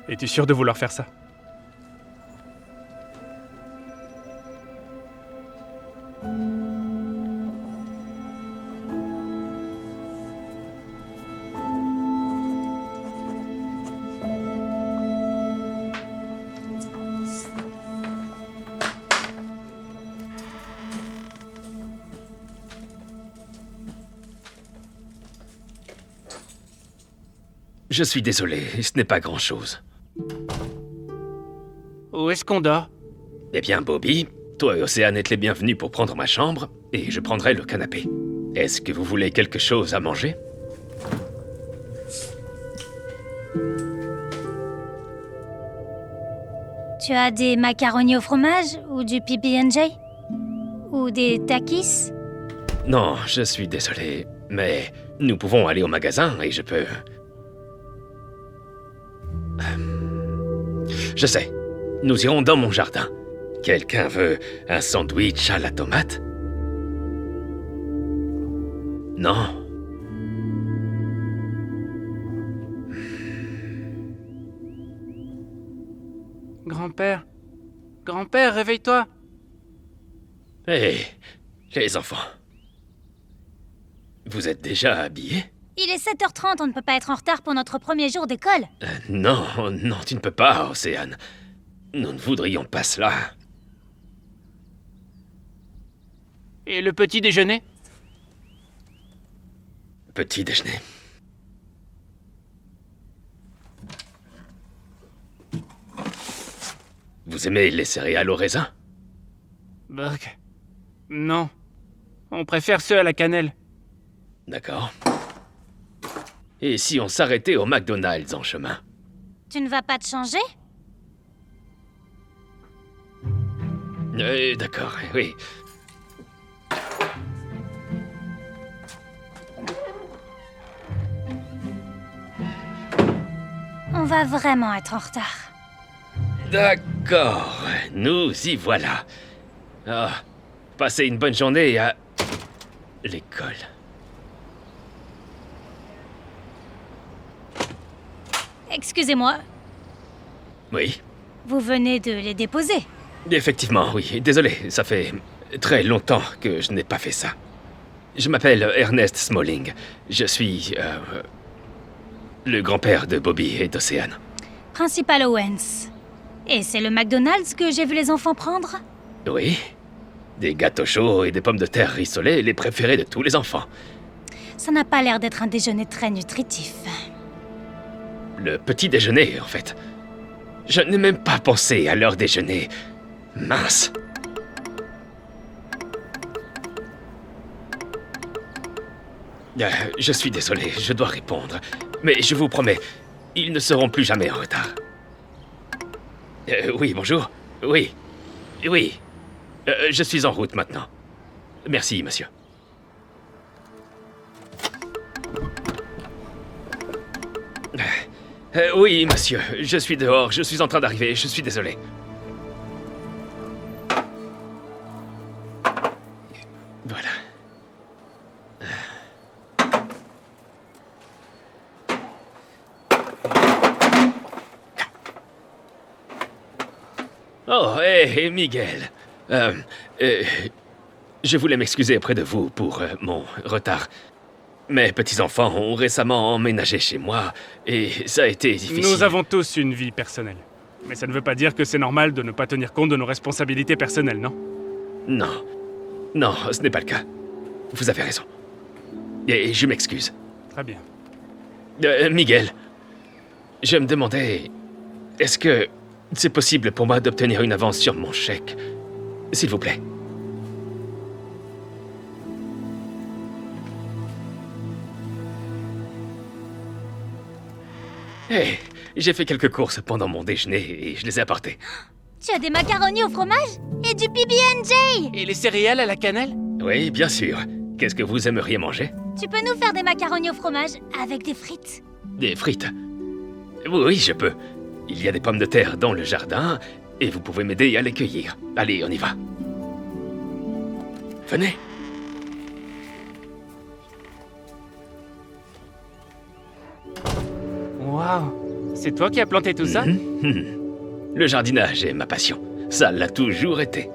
Es-tu sûr de vouloir faire ça? Je suis désolé, ce n'est pas grand-chose. Où est-ce qu'on dort? Eh bien, Bobby, toi et Océane êtes les bienvenus pour prendre ma chambre, et je prendrai le canapé. Est-ce que vous voulez quelque chose à manger? Tu as des macaronis au fromage ou du PB&J? Ou des takis? Non, je suis désolé, mais nous pouvons aller au magasin et je peux... Je sais, nous irons dans mon jardin. Quelqu'un veut un sandwich à la tomate? Non. Grand-père. Grand-père, réveille-toi. Hé, les enfants. Vous êtes déjà habillés? Il est 7h30, on ne peut pas être en retard pour notre premier jour d'école. Non, non, tu ne peux pas, Océane. Nous ne voudrions pas cela. Et le petit déjeuner? Petit déjeuner. Vous aimez les céréales au raisin? Burk. Non. On préfère ceux à la cannelle. D'accord. Et si on s'arrêtait au McDonald's en chemin? Tu ne vas pas te changer? D'accord, oui. On va vraiment être en retard. D'accord, nous y voilà. Ah, passez une bonne journée à l'école. Excusez-moi, Oui, vous venez de les déposer. effectivement, oui. Désolé, ça fait très longtemps que je n'ai pas fait ça. Je m'appelle Ernest Smalling. Je suis le grand-père de Bobby et d'Océane. Principal Owens. Et c'est le McDonald's que j'ai vu les enfants prendre? Oui, des gâteaux chauds et des pommes de terre rissolées, les préférés de tous les enfants. Ça n'a pas l'air d'être un déjeuner très nutritif. Le petit déjeuner, en fait. Je n'ai même pas pensé à leur déjeuner. Mince. Je suis désolé, je dois répondre. Mais je vous promets, ils ne seront plus jamais en retard. Oui, bonjour. Oui. Oui. Je suis en route maintenant. Merci, monsieur. Oui, monsieur. Je suis dehors. Je suis en train d'arriver. Je suis désolé. Voilà. Oh, hé, Miguel. Je voulais m'excuser auprès de vous pour mon retard. Mes petits-enfants ont récemment emménagé chez moi et ça a été difficile. Nous avons tous une vie personnelle. Mais ça ne veut pas dire que c'est normal de ne pas tenir compte de nos responsabilités personnelles, non? Non. Non, ce n'est pas le cas. Vous avez raison. Et je m'excuse. Très bien. Miguel, je me demandais... Est-ce que c'est possible pour moi d'obtenir une avance sur mon chèque? S'il vous plaît. Hé, j'ai fait quelques courses pendant mon déjeuner et je les ai apportées. Tu as des macaronis au fromage? Et du PB&J! Et les céréales à la cannelle? Oui, bien sûr. Qu'est-ce que vous aimeriez manger? Tu peux nous faire des macaronis au fromage avec des frites? Des frites. Oui, je peux. Il y a des pommes de terre dans le jardin et vous pouvez m'aider à les cueillir. Allez, on y va. Venez. Waouh! C'est toi qui as planté tout ça? Le jardinage est ma passion. Ça l'a toujours été.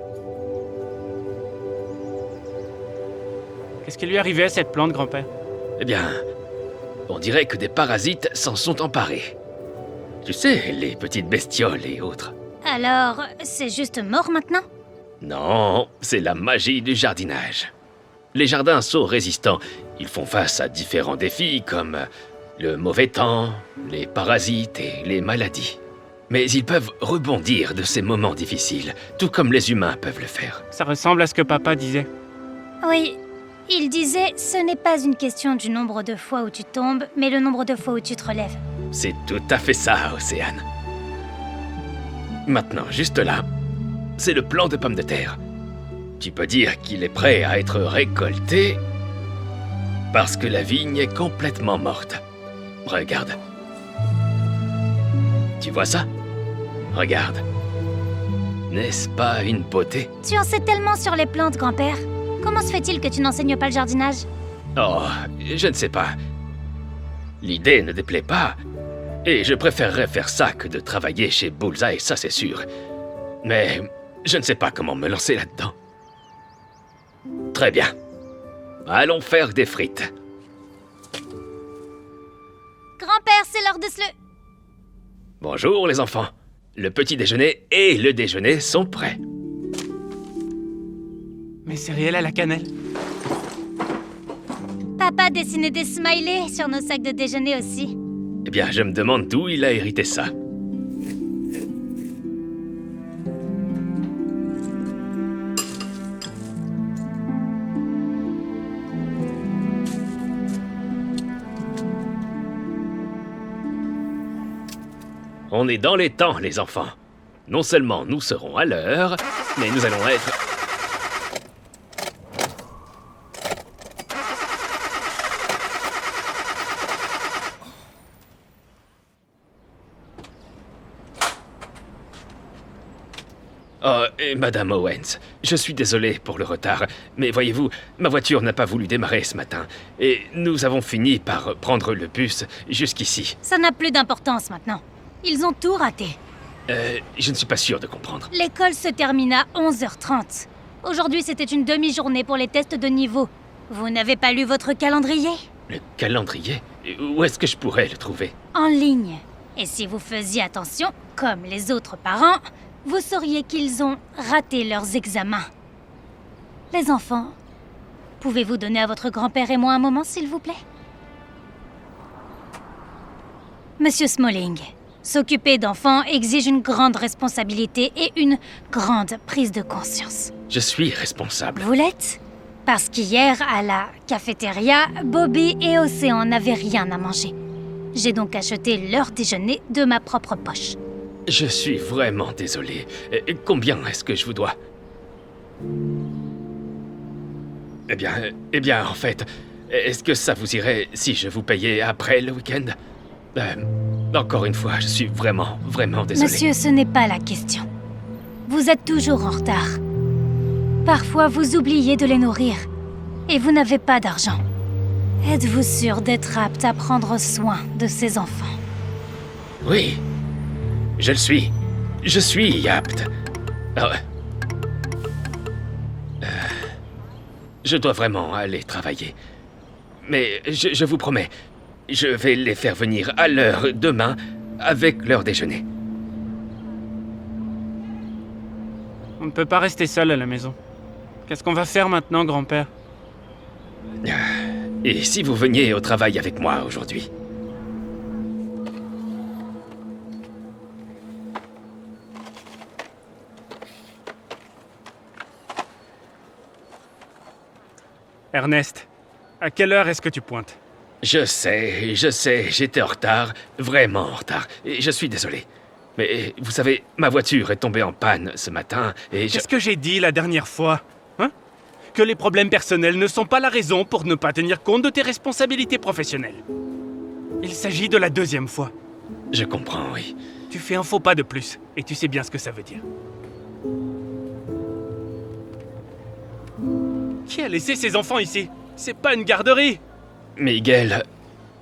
Qu'est-ce qui lui est arrivé à cette plante, grand-père? Eh bien, on dirait que des parasites s'en sont emparés. Tu sais, les petites bestioles et autres. Alors, c'est juste mort maintenant? Non, c'est la magie du jardinage. Les jardins sont résistants. Ils font face à différents défis comme le mauvais temps, les parasites et les maladies. Mais ils peuvent rebondir de ces moments difficiles, tout comme les humains peuvent le faire. Ça ressemble à ce que papa disait. Oui, il disait, ce n'est pas une question du nombre de fois où tu tombes, mais le nombre de fois où tu te relèves. C'est tout à fait ça, Océane. Maintenant, juste là, c'est le plant de pommes de terre. Tu peux dire qu'il est prêt à être récolté parce que la vigne est complètement morte. Regarde. Tu vois ça? Regarde. N'est-ce pas une beauté? Tu en sais tellement sur les plantes, grand-père. Comment se fait-il que tu n'enseignes pas le jardinage? Oh, je ne sais pas. L'idée ne déplaît pas. Et je préférerais faire ça que de travailler chez Bullseye, ça c'est sûr. Mais je ne sais pas comment me lancer là-dedans. Très bien. Allons faire des frites. Grand-père, c'est l'heure de se le... Bonjour les enfants. Le petit déjeuner et le déjeuner sont prêts. Mes céréales à la cannelle. Papa dessinait des smileys sur nos sacs de déjeuner aussi. Eh bien, je me demande d'où il a hérité ça. On est dans les temps, les enfants. Non seulement nous serons à l'heure, mais nous allons être... Oh, et Madame Owens, je suis désolé pour le retard, mais voyez-vous, ma voiture n'a pas voulu démarrer ce matin, et nous avons fini par prendre le bus jusqu'ici. Ça n'a plus d'importance maintenant. Ils ont tout raté. Je ne suis pas sûr de comprendre. L'école se termine à 11h30. Aujourd'hui, c'était une demi-journée pour les tests de niveau. Vous n'avez pas lu votre calendrier? Le calendrier? Où est-ce que je pourrais le trouver? En ligne. Et si vous faisiez attention, comme les autres parents, vous sauriez qu'ils ont raté leurs examens. Les enfants, pouvez-vous donner à votre grand-père et moi un moment, s'il vous plaît? Monsieur Smalling, s'occuper d'enfants exige une grande responsabilité et une grande prise de conscience. Je suis responsable. Vous l'êtes? Parce qu'hier, à la cafétéria, Bobby et Océan n'avaient rien à manger. J'ai donc acheté leur déjeuner de ma propre poche. Je suis vraiment désolé. Combien est-ce que je vous dois? Eh bien, en fait, est-ce que ça vous irait si je vous payais après le week-end? Encore une fois, je suis vraiment désolé. Monsieur, ce n'est pas la question. Vous êtes toujours en retard. Parfois, vous oubliez de les nourrir. Et vous n'avez pas d'argent. Êtes-vous sûr d'être apte à prendre soin de ces enfants? Oui, je le suis. Je suis apte. Je dois vraiment aller travailler. Mais je vous promets, je vais les faire venir à l'heure demain avec leur déjeuner. On ne peut pas rester seul à la maison. Qu'est-ce qu'on va faire maintenant, grand-père? Et si vous veniez au travail avec moi aujourd'hui? Ernest, à quelle heure est-ce que tu pointes? Je sais, j'étais en retard, vraiment en retard, et je suis désolé. Mais vous savez, ma voiture est tombée en panne ce matin, et Qu'est-ce que j'ai dit la dernière fois? Hein? Que les problèmes personnels ne sont pas la raison pour ne pas tenir compte de tes responsabilités professionnelles. Il s'agit de la deuxième fois. Je comprends, oui. Tu fais un faux pas de plus, et tu sais bien ce que ça veut dire. Qui a laissé ces enfants ici? C'est pas une garderie! Miguel,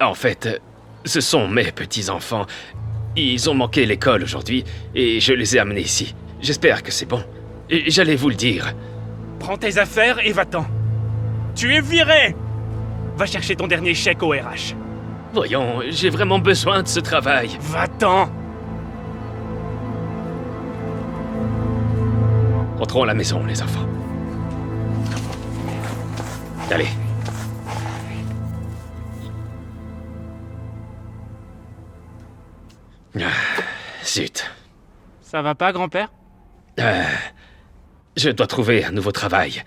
en fait, ce sont mes petits-enfants. Ils ont manqué l'école aujourd'hui et je les ai amenés ici. J'espère que c'est bon. Et j'allais vous le dire. Prends tes affaires et va-t'en. Tu es viré! Va chercher ton dernier chèque au RH. Voyons, j'ai vraiment besoin de ce travail. Va-t'en! Rentrons à la maison, les enfants. Allez. Zut. Ça va pas, grand-père? Je dois trouver un nouveau travail.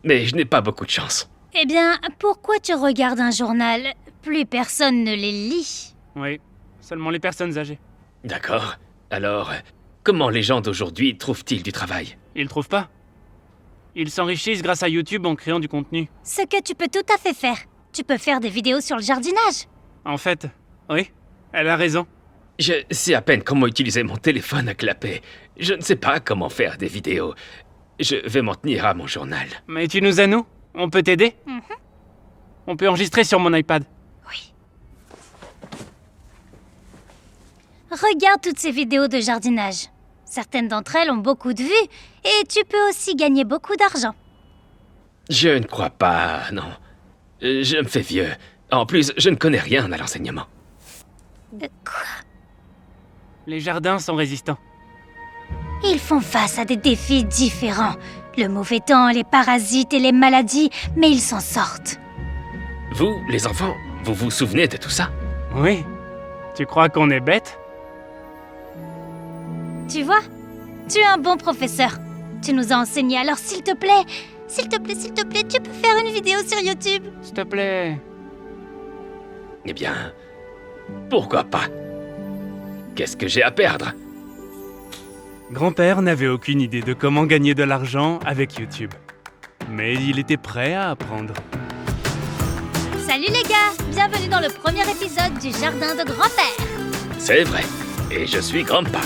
Mais je n'ai pas beaucoup de chance. Eh bien, pourquoi tu regardes un journal? Plus personne ne les lit. Oui, seulement les personnes âgées. D'accord. Alors, comment les gens d'aujourd'hui trouvent-ils du travail? Ils trouvent pas. Ils s'enrichissent grâce à YouTube en créant du contenu. Ce que tu peux tout à fait faire. Tu peux faire des vidéos sur le jardinage. En fait, oui, elle a raison. Je sais à peine comment utiliser mon téléphone à clapet. Je ne sais pas comment faire des vidéos. Je vais m'en tenir à mon journal. Mais tu nous as, nous? On peut t'aider? On peut enregistrer sur mon iPad. Oui. Regarde toutes ces vidéos de jardinage. Certaines d'entre elles ont beaucoup de vues et tu peux aussi gagner beaucoup d'argent. Je ne crois pas, non. Je me fais vieux. En plus, je ne connais rien à l'enseignement. Quoi? Les jardins sont résistants. Ils font face à des défis différents. Le mauvais temps, les parasites et les maladies, mais ils s'en sortent. Vous, les enfants, vous vous souvenez de tout ça? Oui. Tu crois qu'on est bêtes? Tu vois? Tu es un bon professeur. Tu nous as enseigné, alors s'il te plaît, tu peux faire une vidéo sur YouTube. S'il te plaît. Eh bien, pourquoi pas? Qu'est-ce que j'ai à perdre? Grand-père n'avait aucune idée de comment gagner de l'argent avec YouTube. Mais il était prêt à apprendre. Salut les gars, bienvenue dans le premier épisode du Jardin de Grand-père. C'est vrai. Et je suis grand-pa.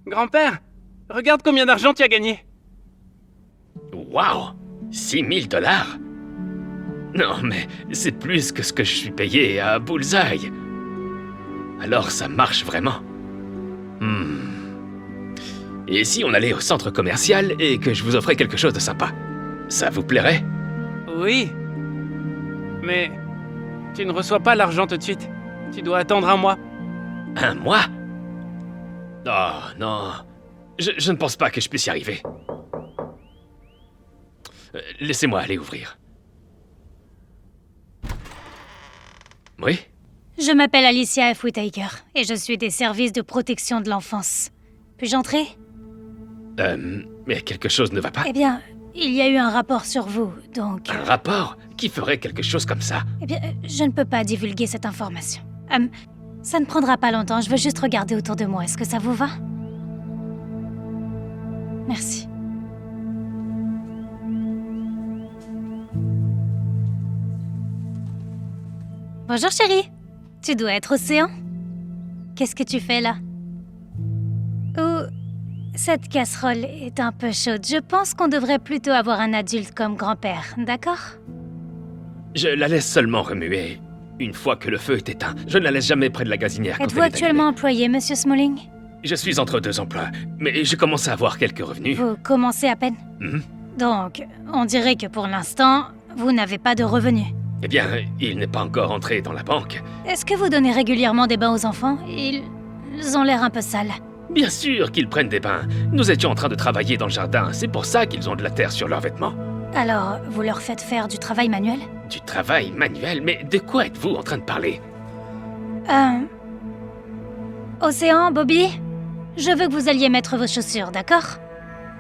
Grand-père, regarde combien d'argent tu as gagné. Waouh! 6 000 $? Non, mais c'est plus que ce que je suis payé à Bullseye. Alors ça marche vraiment. Et si on allait au centre commercial et que je vous offrais quelque chose de sympa? Ça vous plairait? Oui. Mais tu ne reçois pas l'argent tout de suite. Tu dois attendre un mois. Un mois? Oh non, je ne pense pas que je puisse y arriver. Laissez-moi aller ouvrir. Oui? Je m'appelle Alicia F. Whittaker et je suis des services de protection de l'enfance. Puis-je entrer? Mais quelque chose ne va pas? Eh bien, il y a eu un rapport sur vous, donc... Un rapport? Qui ferait quelque chose comme ça? Eh bien, je ne peux pas divulguer cette information. Ça ne prendra pas longtemps, je veux juste regarder autour de moi. Est-ce que ça vous va? Merci. Bonjour chérie. Tu dois être Océan? Qu'est-ce que tu fais là? Oh, cette casserole est un peu chaude. Je pense qu'on devrait plutôt avoir un adulte comme grand-père, d'accord? Je la laisse seulement remuer. Une fois que le feu est éteint, je ne la laisse jamais près de la gazinière quand Êtes-vous elle est actuellement allumée. employé, monsieur Smalling? Je suis entre 2 emplois, mais je commence à avoir quelques revenus. Vous commencez à peine? Donc, on dirait que pour l'instant, vous n'avez pas de revenus. Eh bien, il n'est pas encore entré dans la banque. Est-ce que vous donnez régulièrement des bains aux enfants? Ils ont l'air un peu sales. Bien sûr qu'ils prennent des bains. Nous étions en train de travailler dans le jardin, c'est pour ça qu'ils ont de la terre sur leurs vêtements. Alors, vous leur faites faire du travail manuel? Du travail manuel? Mais de quoi êtes-vous en train de parler? Océan, Bobby, je veux que vous alliez mettre vos chaussures, d'accord?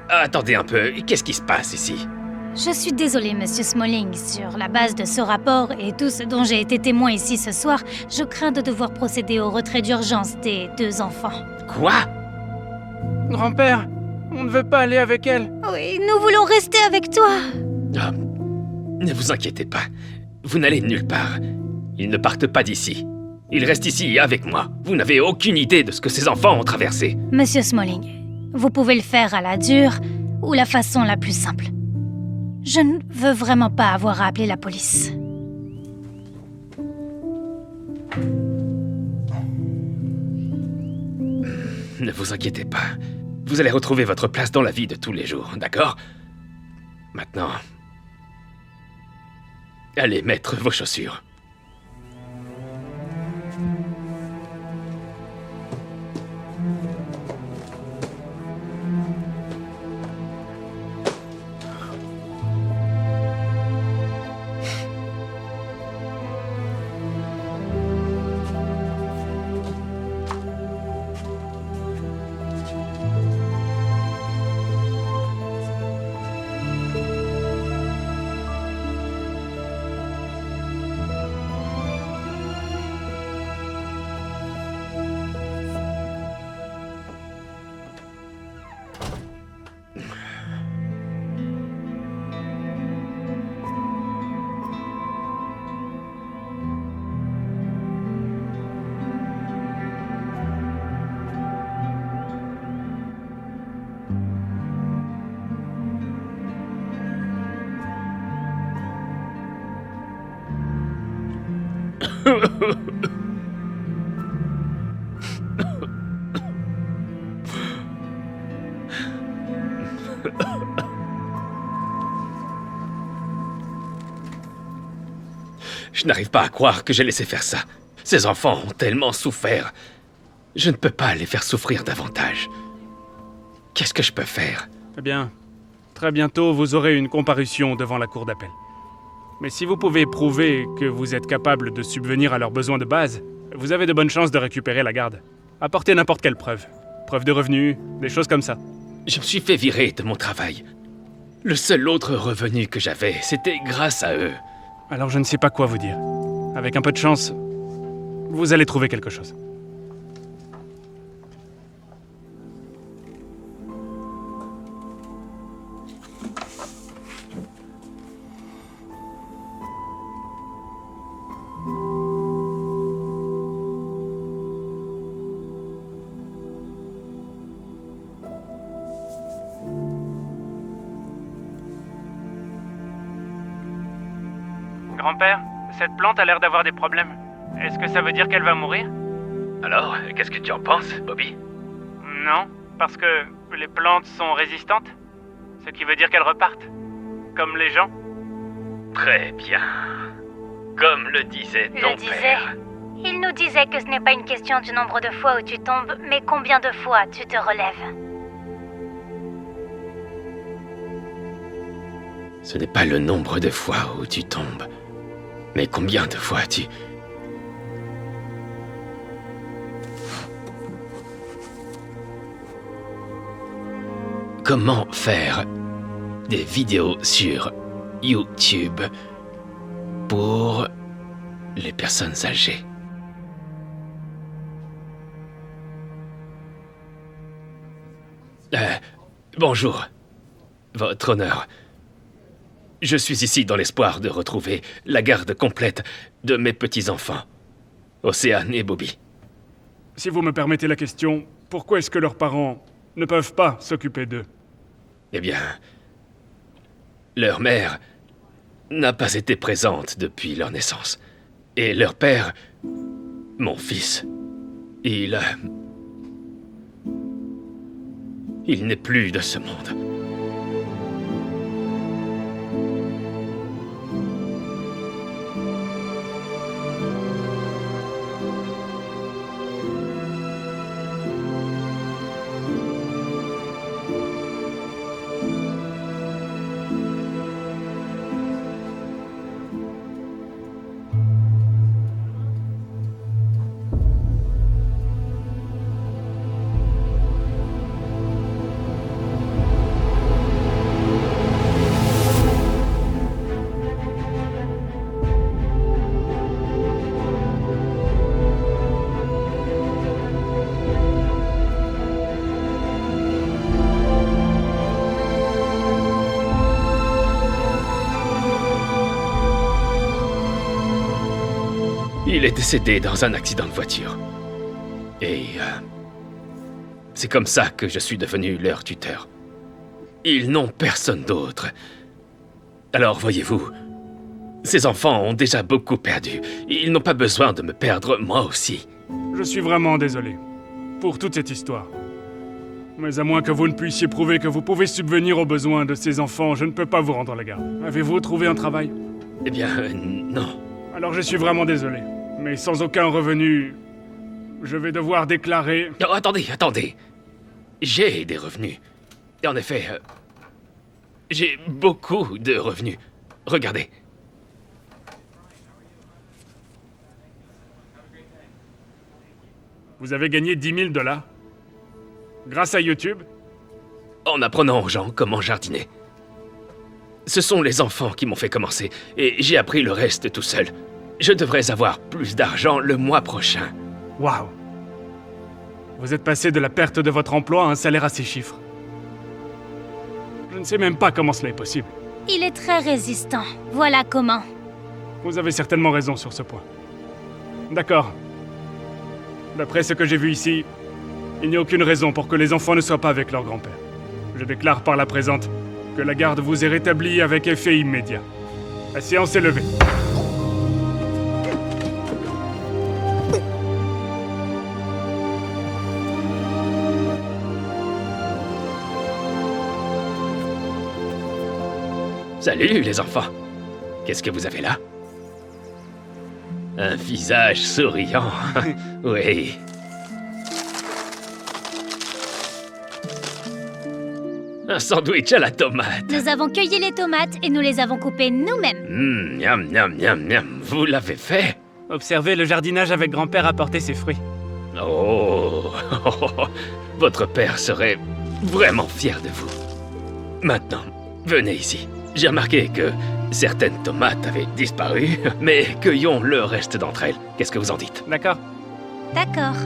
Attendez un peu, qu'est-ce qui se passe ici? Je suis désolée, Monsieur Smalling. Sur la base de ce rapport et tout ce dont j'ai été témoin ici ce soir, je crains de devoir procéder au retrait d'urgence des 2 enfants. Quoi? Grand-père, on ne veut pas aller avec elle. Oui, nous voulons rester avec toi. Ah, ne vous inquiétez pas, vous n'allez nulle part. Ils ne partent pas d'ici. Ils restent ici avec moi. Vous n'avez aucune idée de ce que ces enfants ont traversé. Monsieur Smalling, vous pouvez le faire à la dure ou la façon la plus simple. Je ne veux vraiment pas avoir à appeler la police. Ne vous inquiétez pas. Vous allez retrouver votre place dans la vie de tous les jours, d'accord? Maintenant, allez mettre vos chaussures. Je n'arrive pas à croire que j'ai laissé faire ça. Ces enfants ont tellement souffert. Je ne peux pas les faire souffrir davantage. Qu'est-ce que je peux faire? Eh bien, très bientôt, vous aurez une comparution devant la cour d'appel. Mais si vous pouvez prouver que vous êtes capable de subvenir à leurs besoins de base, vous avez de bonnes chances de récupérer la garde. Apportez n'importe quelle preuve. Preuve de revenus, des choses comme ça. Je me suis fait virer de mon travail. Le seul autre revenu que j'avais, c'était grâce à eux. Alors je ne sais pas quoi vous dire. Avec un peu de chance, vous allez trouver quelque chose. Grand-père, cette plante a l'air d'avoir des problèmes. Est-ce que ça veut dire qu'elle va mourir? Alors, qu'est-ce que tu en penses, Bobby? Non, parce que les plantes sont résistantes. Ce qui veut dire qu'elles repartent. Comme les gens. Très bien. Comme le disait ton père. Il nous disait que ce n'est pas une question du nombre de fois où tu tombes, mais combien de fois tu te relèves. Ce n'est pas le nombre de fois où tu tombes, mais combien de fois tu... Comment faire des vidéos sur YouTube pour les personnes âgées? Bonjour, Votre Honneur. Je suis ici dans l'espoir de retrouver la garde complète de mes petits-enfants, Océane et Bobby. Si vous me permettez la question, pourquoi est-ce que leurs parents ne peuvent pas s'occuper d'eux? Eh bien, leur mère n'a pas été présente depuis leur naissance. Et leur père, mon fils, il n'est plus de ce monde. Il est décédé dans un accident de voiture. Et c'est comme ça que je suis devenu leur tuteur. Ils n'ont personne d'autre. Alors voyez-vous, ces enfants ont déjà beaucoup perdu. Ils n'ont pas besoin de me perdre, moi aussi. Je suis vraiment désolé pour toute cette histoire. Mais à moins que vous ne puissiez prouver que vous pouvez subvenir aux besoins de ces enfants, je ne peux pas vous rendre la garde. Avez-vous trouvé un travail? Eh bien, non. Alors je suis vraiment désolé. Mais sans aucun revenu, je vais devoir déclarer... Oh, attendez. J'ai des revenus. Et en effet, j'ai beaucoup de revenus. Regardez. Vous avez gagné 10 000 $. Grâce à YouTube? En apprenant aux gens comment jardiner. Ce sont les enfants qui m'ont fait commencer, et j'ai appris le reste tout seul. Je devrais avoir plus d'argent le mois prochain. Waouh! Vous êtes passé de la perte de votre emploi à un salaire à ces chiffres. Je ne sais même pas comment cela est possible. Il est très résistant. Voilà comment. Vous avez certainement raison sur ce point. D'accord. D'après ce que j'ai vu ici, il n'y a aucune raison pour que les enfants ne soient pas avec leur grand-père. Je déclare par la présente que la garde vous est rétablie avec effet immédiat. La séance est levée. Salut les enfants. Qu'est-ce que vous avez là? Un visage souriant. Oui. Un sandwich à la tomate. Nous avons cueilli les tomates et nous les avons coupées nous-mêmes. Miam, miam, miam, miam. Vous l'avez fait? Observez, le jardinage avec grand-père a porté ses fruits. Oh. Votre père serait vraiment fier de vous. Maintenant, venez ici. J'ai remarqué que certaines tomates avaient disparu, mais cueillons le reste d'entre elles. Qu'est-ce que vous en dites? D'accord. D'accord.